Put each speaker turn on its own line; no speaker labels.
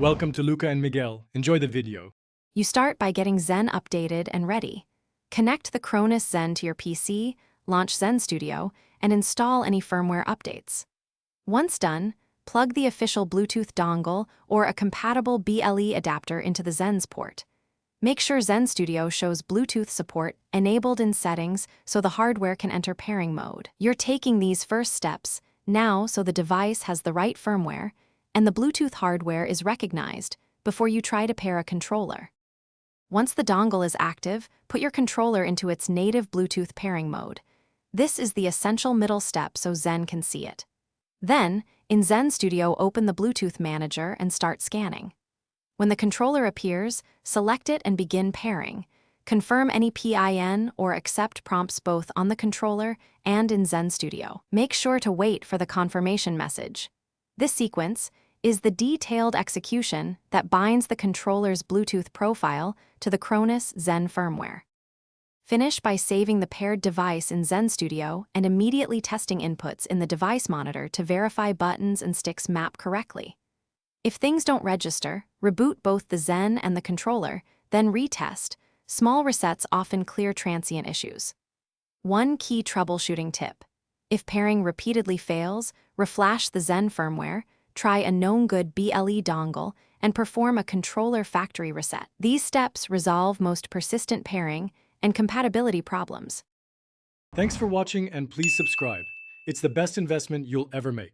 Welcome to Luca and Miguel. Enjoy the video.
You start by getting Zen updated and ready. Connect the Cronus Zen to your PC, launch Zen Studio, and install any firmware updates. Once done, plug the official Bluetooth dongle or a compatible BLE adapter into the Zen's port. Make sure Zen Studio shows Bluetooth support enabled in settings so the hardware can enter pairing mode. You're taking these first steps now so the device has the right firmware and the Bluetooth hardware is recognized before you try to pair a controller. Once the dongle is active, put your controller into its native Bluetooth pairing mode. This is the essential middle step so Zen can see it. Then, in Zen Studio, open the Bluetooth manager and start scanning. When the controller appears, select it and begin pairing. Confirm any PIN or accept prompts both on the controller and in Zen Studio. Make sure to wait for the confirmation message. This sequence is the detailed execution that binds the controller's Bluetooth profile to the Cronus Zen firmware. Finish by saving the paired device in Zen Studio and immediately testing inputs in the device monitor to verify buttons and sticks map correctly. If things don't register, reboot both the Zen and the controller, then retest. Small resets often clear transient issues. One key troubleshooting tip: if pairing repeatedly fails, reflash the Zen firmware, try a known good BLE dongle, and perform a controller factory reset. These steps resolve most persistent pairing and compatibility problems.
Thanks for watching and please subscribe. It's the best investment you'll ever make.